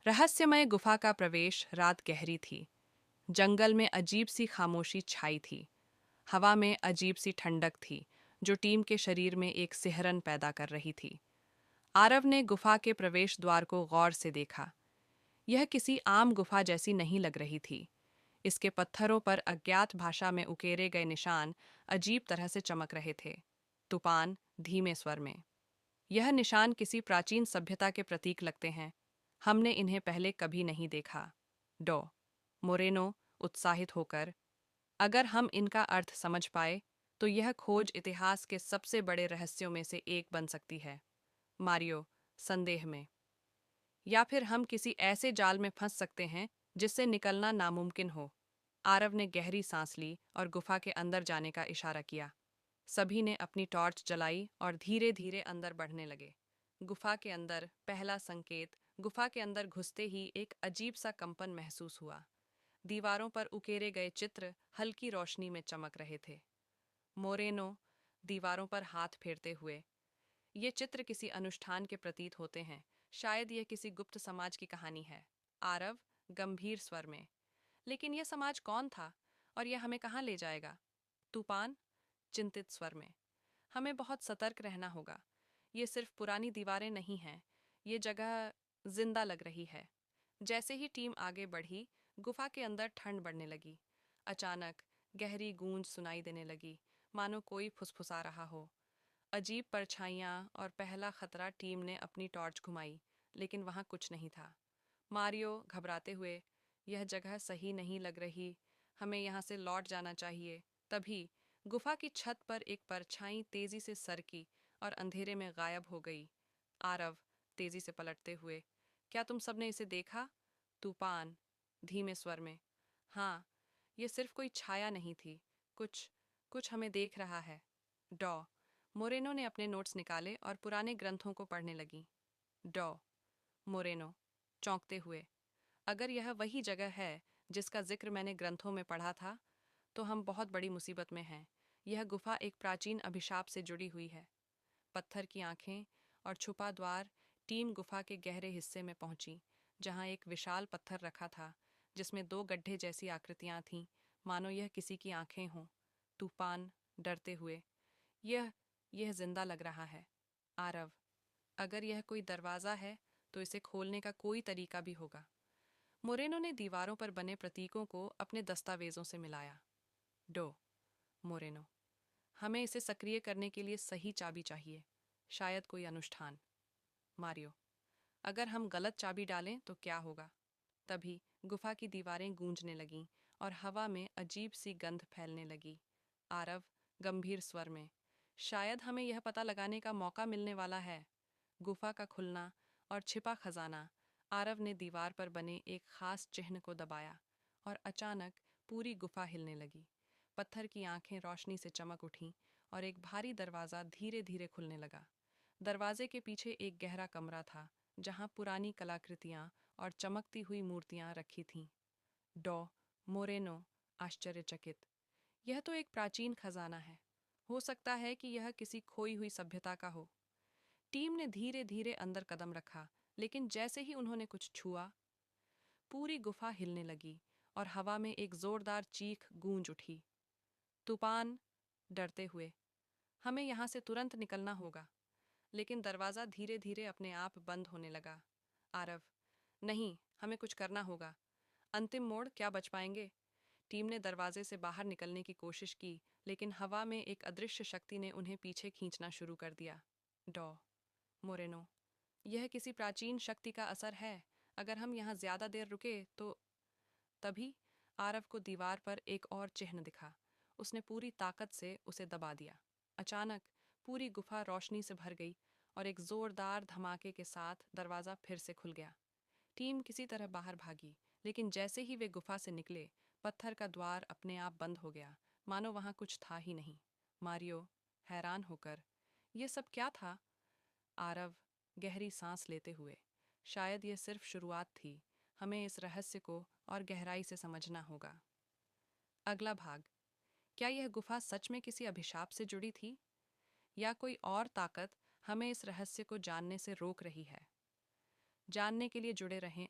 रहस्यमय गुफा का प्रवेश। रात गहरी थी। जंगल में अजीब सी खामोशी छाई थी। हवा में अजीब सी ठंडक थी, जो टीम के शरीर में एक सिहरन पैदा कर रही थी। आरव ने गुफा के प्रवेश द्वार को गौर से देखा। यह किसी आम गुफा जैसी नहीं लग रही थी। इसके पत्थरों पर अज्ञात भाषा में उकेरे गए निशान अजीब तरह से चमक रहे थे। तूफान धीमे स्वर में। यह निशान किसी प्राचीन सभ्यता के प्रतीक लगते हैं। हमने इन्हें पहले कभी नहीं देखा। डॉ मोरेनो उत्साहित होकर, अगर हम इनका अर्थ समझ पाए तो यह खोज इतिहास के सबसे बड़े रहस्यों में से एक बन सकती है। मारियो संदेह में, या फिर हम किसी ऐसे जाल में फंस सकते हैं जिससे निकलना नामुमकिन हो। आरव ने गहरी सांस ली और गुफा के अंदर जाने का इशारा किया। सभी ने अपनी टॉर्च जलाई और धीरे धीरे अंदर बढ़ने लगे। गुफा के अंदर पहला संकेत। गुफा के अंदर घुसते ही एक अजीब सा कंपन महसूस हुआ। दीवारों पर उकेरे गए चित्र हल्की रोशनी में चमक रहे थे। मोरेनो दीवारों पर हाथ फेरते हुए, ये चित्र किसी अनुष्ठान के प्रतीत होते हैं। शायद यह किसी गुप्त समाज की कहानी है। आरव गंभीर स्वर में, लेकिन यह समाज कौन था और यह हमें कहाँ ले जाएगा? तूफान चिंतित स्वर में, हमें बहुत सतर्क रहना होगा। ये सिर्फ पुरानी दीवारें नहीं हैं, ये जगह जिंदा लग रही है। जैसे ही टीम आगे बढ़ी, गुफा के अंदर ठंड बढ़ने लगी। अचानक गहरी गूंज सुनाई देने लगी, मानो कोई फुसफुसा रहा हो। अजीब परछाइयाँ और पहला खतरा। टीम ने अपनी टॉर्च घुमाई, लेकिन वहाँ कुछ नहीं था। मारियो घबराते हुए, यह जगह सही नहीं लग रही, हमें यहाँ से लौट जाना चाहिए। तभी गुफा की छत पर एक परछाई तेजी से सरकी और अंधेरे में गायब हो गई। आरव तेजी से पलटते हुए, क्या तुम सबने इसे देखा? तूफान धीमे स्वर में, हाँ, ये सिर्फ कोई छाया नहीं थी। कुछ कुछ हमें देख रहा है। डॉ मोरेनो ने अपने नोट्स निकाले और पुराने ग्रंथों को पढ़ने लगी। डॉ मोरेनो चौंकते हुए, अगर यह वही जगह है जिसका जिक्र मैंने ग्रंथों में पढ़ा था, तो हम बहुत बड़ी मुसीबत में हैं। यह गुफा एक प्राचीन अभिशाप से जुड़ी हुई है। पत्थर की आंखें और छुपा द्वार। टीम गुफा के गहरे हिस्से में पहुंची, जहां एक विशाल पत्थर रखा था, जिसमें दो गड्ढे जैसी आकृतियां थीं, मानो यह किसी की आंखें हों। तूफान डरते हुए, यह यह जिंदा लग रहा है। आरव, अगर यह कोई दरवाज़ा है तो इसे खोलने का कोई तरीका भी होगा। मोरेनो ने दीवारों पर बने प्रतीकों को अपने दस्तावेजों से मिलाया। डो मोरेनो, हमें इसे सक्रिय करने के लिए सही चाबी चाहिए, शायद कोई अनुष्ठान। मारियो, अगर हम गलत चाबी डालें तो क्या होगा? तभी गुफा की दीवारें गूंजने लगीं और हवा में अजीब सी गंध फैलने लगी। आरव गंभीर स्वर में, शायद हमें यह पता लगाने का मौका मिलने वाला है। गुफा का खुलना और छिपा खजाना। आरव ने दीवार पर बने एक खास चिन्ह को दबाया और अचानक पूरी गुफा हिलने लगी। पत्थर की आंखें रोशनी से चमक उठीं और एक भारी दरवाज़ा धीरे धीरे खुलने लगा। दरवाजे के पीछे एक गहरा कमरा था, जहां पुरानी कलाकृतियां और चमकती हुई मूर्तियां रखी थीं। डॉ मोरेनो आश्चर्यचकित, यह तो एक प्राचीन खजाना है। हो सकता है कि यह किसी खोई हुई सभ्यता का हो। टीम ने धीरे धीरे अंदर कदम रखा, लेकिन जैसे ही उन्होंने कुछ छुआ, पूरी गुफा हिलने लगी और हवा में एक जोरदार चीख गूंज उठी। तूफान डरते हुए, हमें यहाँ से तुरंत निकलना होगा। लेकिन दरवाज़ा धीरे धीरे अपने आप बंद होने लगा। आरव, नहीं, हमें कुछ करना होगा। अंतिम मोड़, क्या बच पाएंगे? टीम ने दरवाजे से बाहर निकलने की कोशिश की, लेकिन हवा में एक अदृश्य शक्ति ने उन्हें पीछे खींचना शुरू कर दिया। डॉ मोरेनो, यह किसी प्राचीन शक्ति का असर है। अगर हम यहाँ ज्यादा देर रुके तो। तभी आरव को दीवार पर एक और चिन्ह दिखा। उसने पूरी ताकत से उसे दबा दिया। अचानक पूरी गुफा रोशनी से भर गई और एक जोरदार धमाके के साथ दरवाज़ा फिर से खुल गया। टीम किसी तरह बाहर भागी, लेकिन जैसे ही वे गुफा से निकले, पत्थर का द्वार अपने आप बंद हो गया, मानो वहां कुछ था ही नहीं। मारियो हैरान होकर, यह सब क्या था? आरव गहरी सांस लेते हुए, शायद यह सिर्फ शुरुआत थी। हमें इस रहस्य को और गहराई से समझना होगा। अगला भाग, क्या यह गुफा सच में किसी अभिशाप से जुड़ी थी, या कोई और ताकत हमें इस रहस्य को जानने से रोक रही है? जानने के लिए जुड़े रहें।